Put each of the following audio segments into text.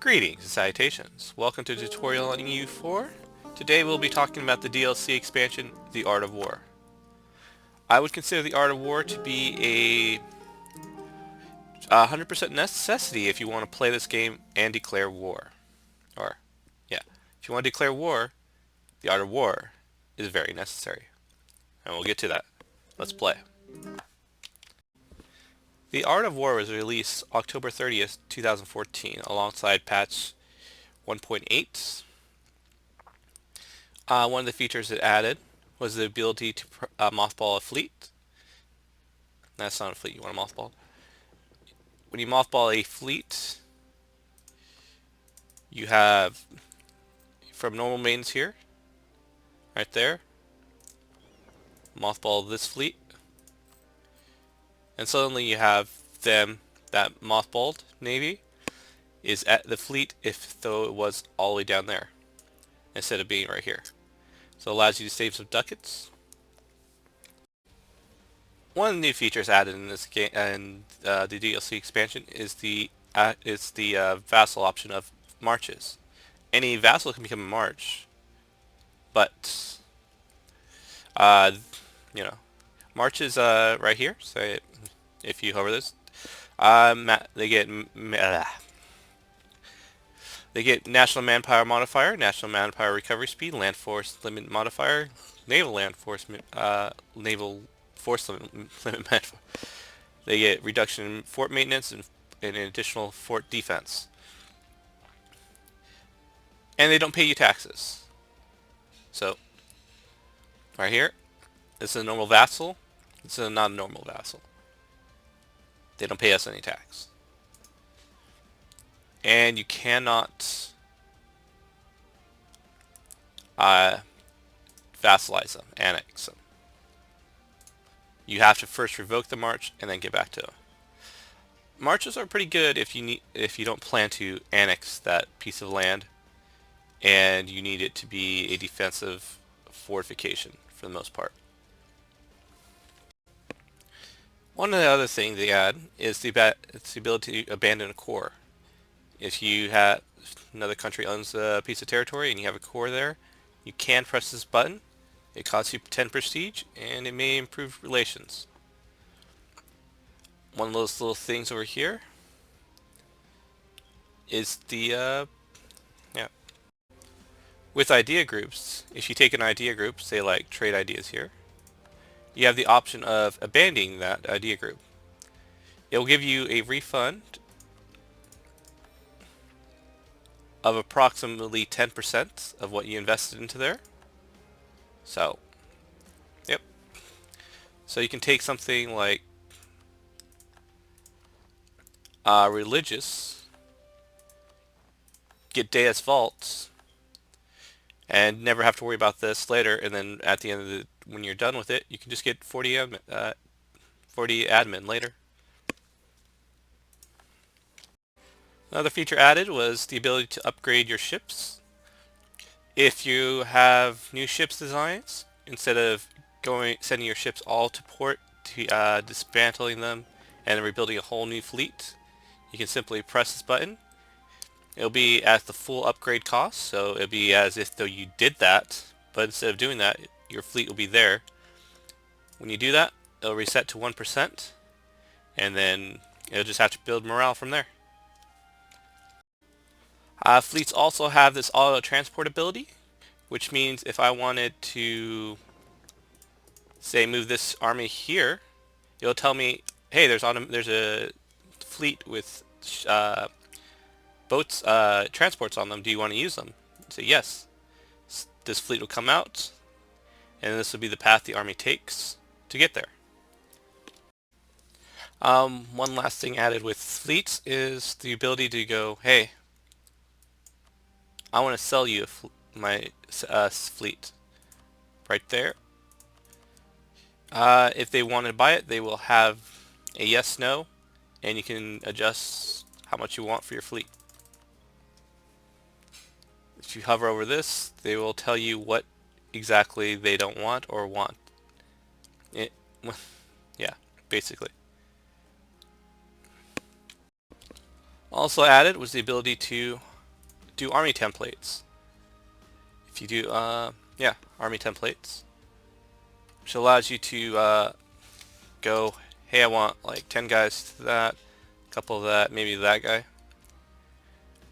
Greetings and salutations. Welcome to a tutorial on EU4. Today we'll be talking about the DLC expansion, The Art of War. I would consider The Art of War to be a 100% necessity if you want to play this game and declare war. If you want to declare war, The Art of War is very necessary. And we'll get to that. Let's play. The Art of War was released October 30th, 2014 alongside patch 1.8. One of the features it added was the ability to mothball a fleet. That's not a fleet you want to mothball. When you mothball a fleet, you have from normal mains here, right there, mothball this fleet, and suddenly you have them, that mothballed navy is at the fleet if though it was all the way down there instead of being right here. So it allows you to save some ducats. One of the new features added in this game and the DLC expansion is the vassal option of marches. Any vassal can become a march, but you know, marches right here. So if you hover this, they get national manpower modifier, national manpower recovery speed, land force limit modifier, naval force limit modifier. They get reduction in fort maintenance and an additional fort defense. And they don't pay you taxes. So, right here, this is a normal vassal. This is not a normal vassal. They don't pay us any tax. And you cannot vassalize them, annex them. You have to first revoke the march and then get back to them. Marches are pretty good if you don't plan to annex that piece of land and you need it to be a defensive fortification for the most part. One of the other things they add is the ability to abandon a core. If you have another country owns a piece of territory and you have a core there, you can press this button. It costs you 10 prestige and it may improve relations. One of those little things over here is the with idea groups. If you take an idea group, say like trade ideas here, you have the option of abandoning that idea group. It will give you a refund of approximately 10% of what you invested into there. So, yep. So you can take something like religious, get Deus Vaults, and never have to worry about this later, and then at the end of the, when you're done with it, you can just get 40 admin later. Another feature added was the ability to upgrade your ships. If you have new ships designs, instead of sending your ships all to port, to dismantling them and rebuilding a whole new fleet, you can simply press this button. It'll be at the full upgrade cost, so it'll be as if though you did that, but instead of doing that, your fleet will be there. When you do that, it'll reset to 1%, and then it'll just have to build morale from there. Fleets also have this auto transport ability, which means if I wanted to, say, move this army here, it'll tell me, hey, there's a fleet with boats, transports on them. Do you want to use them? Say yes. This fleet will come out, and this will be the path the army takes to get there. One last thing added with fleets is the ability to go, hey, I want to sell you my fleet. Right there. If they want to buy it, they will have a yes, no, and you can adjust how much you want for your fleet. If you hover over this, they will tell you what exactly they don't want or want. Yeah, basically. Also added was the ability to do army templates. If you do, yeah, army templates, which allows you to go, hey, I want like 10 guys to that, a couple of that, maybe that guy.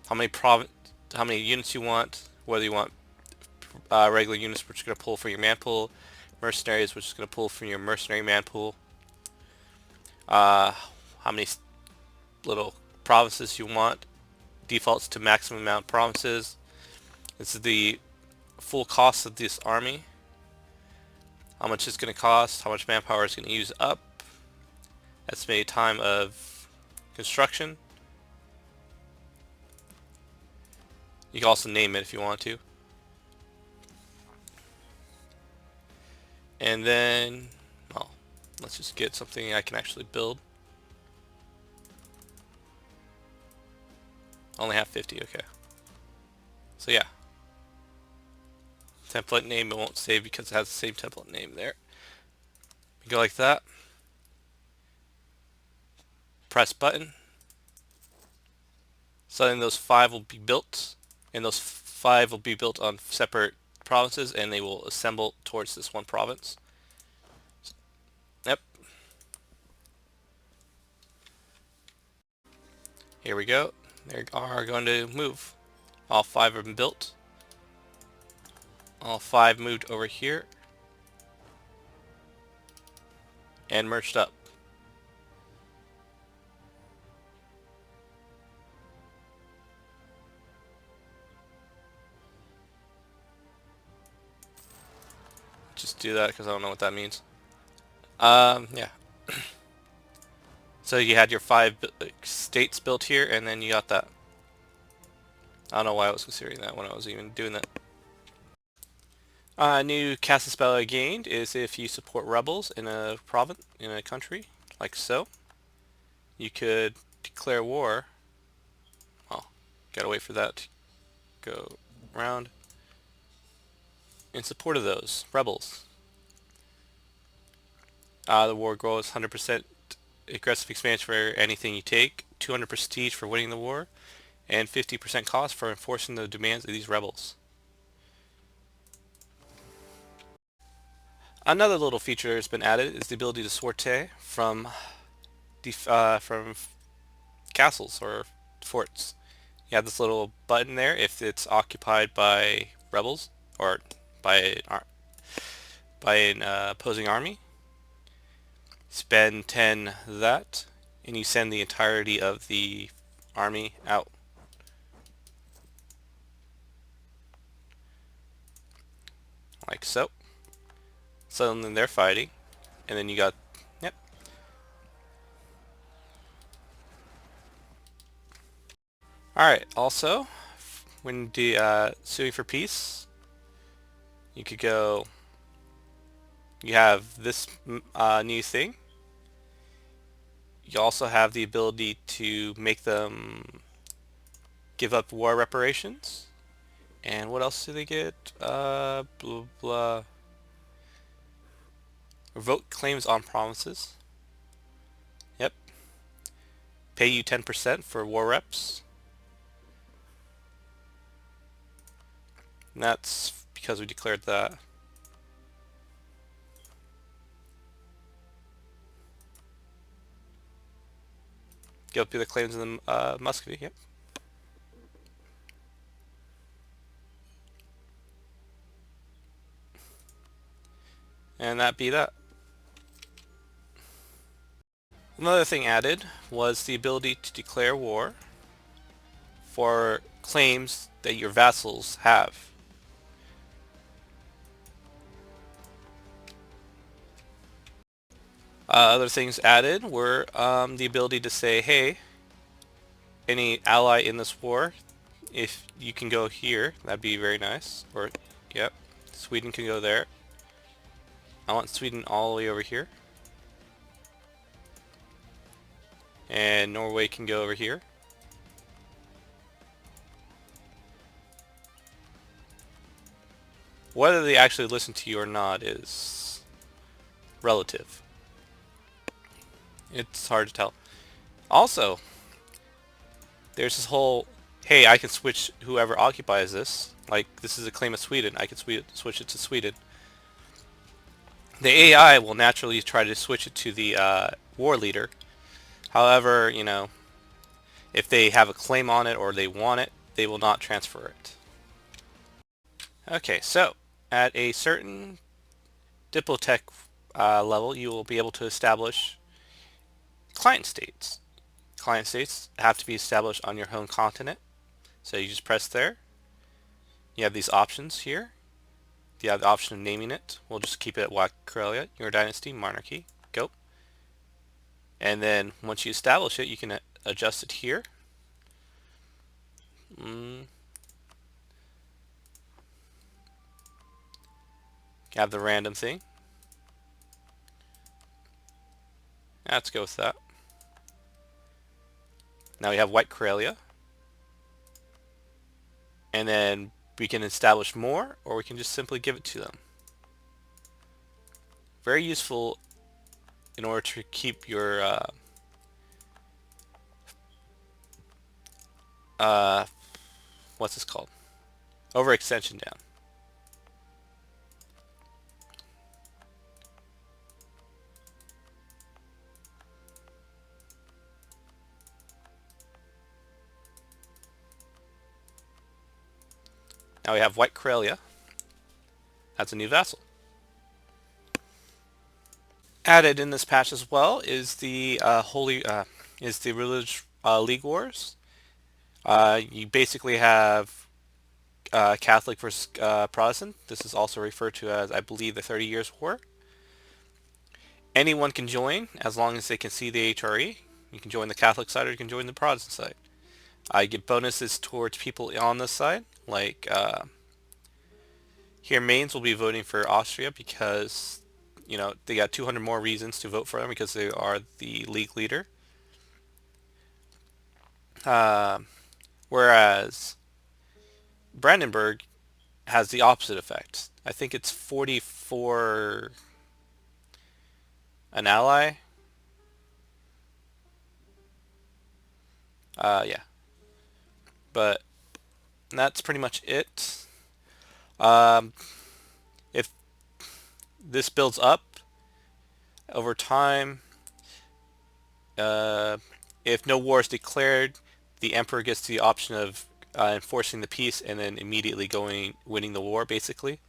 How many units you want, whether you want regular units, which is going to pull from your man pool, mercenaries, which is going to pull from your mercenary man pool, how many little provinces you want, defaults to maximum amount of provinces. This is the full cost of this army, how much it's going to cost, how much manpower it's going to use up, estimated time of construction. You can also name it if you want to. And then, well, let's just get something I can actually build. I only have 50, okay. So yeah. Template name, it won't save because it has the same template name there. You go like that. Press button. So then those 5 will be built, and those 5 will be built on separate provinces, and they will assemble towards this one province. Yep. Here we go. They are going to move. All 5 have been built. All 5 moved over here and merged up. Just do that because I don't know what that means. Yeah. So you had your 5 states built here, and then you got that. I don't know why I was considering that when I was even doing that. New casting spell I gained is if you support rebels in a province, in a country, like so. You could declare war. Well, gotta wait for that to go around. In support of those rebels. The war goal is 100% aggressive expansion for anything you take, 200 prestige for winning the war, and 50% cost for enforcing the demands of these rebels. Another little feature that's been added is the ability to sortie from castles or forts. You have this little button there if it's occupied by rebels or by an opposing army. Spend 10 that, and you send the entirety of the army out. Like so. So then they're fighting, and then you got, yep. Alright, also, when suing for peace, you could go, you have this new thing. You also have the ability to make them give up war reparations. And what else do they get? Blah blah. Revoke claims on promises. Yep. Pay you 10% for war reps. And that's because we declared that. Give up the claims in the Muscovy, yep. And that be that. Another thing added was the ability to declare war for claims that your vassals have. Other things added were the ability to say, hey, any ally in this war, if you can go here, that'd be very nice. Or, yep, Sweden can go there. I want Sweden all the way over here. And Norway can go over here. Whether they actually listen to you or not is relative. It's hard to tell. Also, there's this whole hey, I can switch whoever occupies this. Like, this is a claim of Sweden. I can switch it to Sweden. The AI will naturally try to switch it to the war leader. However, if they have a claim on it or they want it, they will not transfer it. Okay, so at a certain Diplotech level, you will be able to establish client states. Client states have to be established on your home continent. So you just press there. You have these options here. You have the option of naming it. We'll just keep it Wakarelia, your dynasty, monarchy. Go. And then once you establish it, you can adjust it here. You have the random thing. Let's go with that. Now we have White Karelia. And then we can establish more, or we can just simply give it to them. Very useful in order to keep your what's this called? Overextension down. Now we have White Karelia. That's a new vassal. Added in this patch as well is the Religious League Wars. You basically have Catholic versus Protestant. This is also referred to as, I believe, the 30 Years' War. Anyone can join as long as they can see the HRE. You can join the Catholic side or you can join the Protestant side. I get bonuses towards people on this side, like here Mainz will be voting for Austria because they got 200 more reasons to vote for them because they are the league leader. Whereas Brandenburg has the opposite effect. I think it's 40 for an ally. Yeah. But that's pretty much it. If this builds up over time, if no war is declared, the emperor gets the option of enforcing the peace and then immediately winning the war, basically.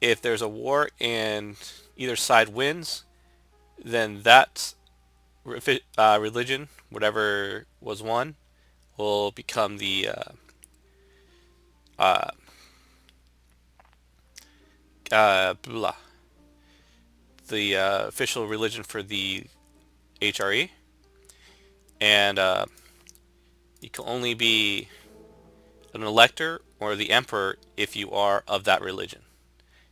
If there's a war and either side wins, then that religion, whatever was won, will become the official religion for the HRE, and you can only be an elector or the emperor if you are of that religion.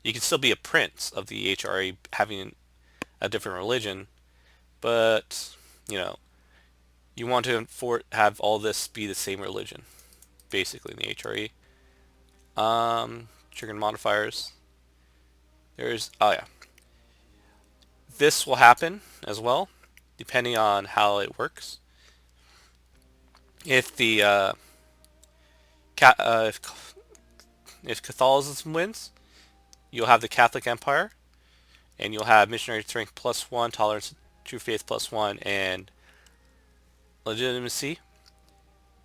You can still be a prince of the HRE having a different religion, but you want to have all this be the same religion, basically, in the HRE. Trigger modifiers. This will happen as well, depending on how it works. If the if Catholicism wins, you'll have the Catholic Empire, and you'll have missionary strength +1, tolerance, true faith +1, and legitimacy.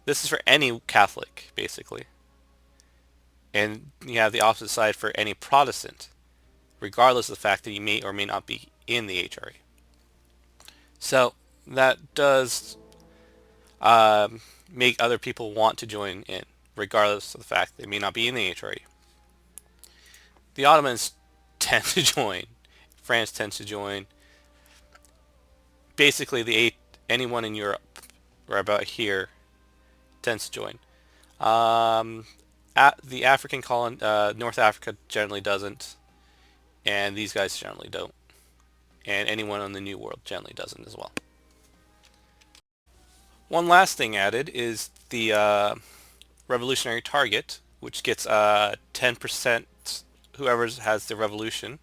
This is for any Catholic, basically. And you have the opposite side for any Protestant, regardless of the fact that you may or may not be in the HRE. So that does make other people want to join in, regardless of the fact they may not be in the HRE. The Ottomans tend to join. France tends to join. Basically, anyone in Europe, or about here, tends to join. The African North Africa generally doesn't, and these guys generally don't, and anyone on the New World generally doesn't as well. One last thing added is the revolutionary target, which gets 10%. Whoever has the revolution.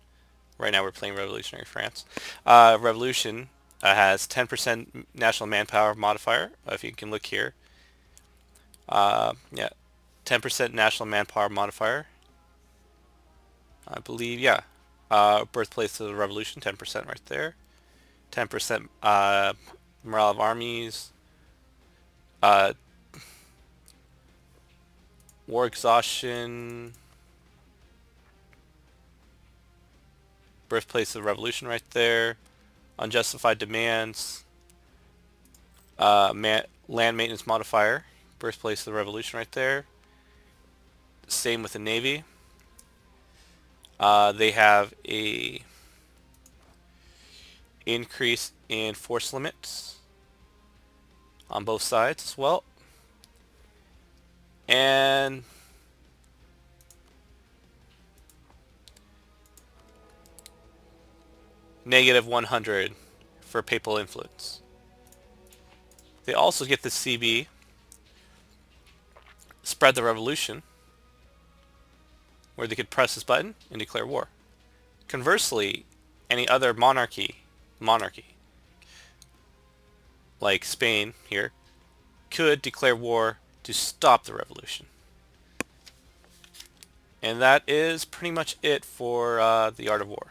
Right now we're playing Revolutionary France. Revolution has 10% national manpower modifier, if you can look here. Yeah, 10% national manpower modifier. I believe, yeah. Birthplace of the revolution, 10% right there. 10% morale of armies. Uh, war exhaustion. Birthplace of the revolution right there. Unjustified demands. Land maintenance modifier. Birthplace of the revolution right there. Same with the Navy. They have a increase in force limits on both sides as well. And negative 100 for papal influence. They also get the CB, spread the revolution, where they could press this button and declare war. Conversely, any other monarchy, like Spain here, could declare war to stop the revolution. And that is pretty much it for the Art of War.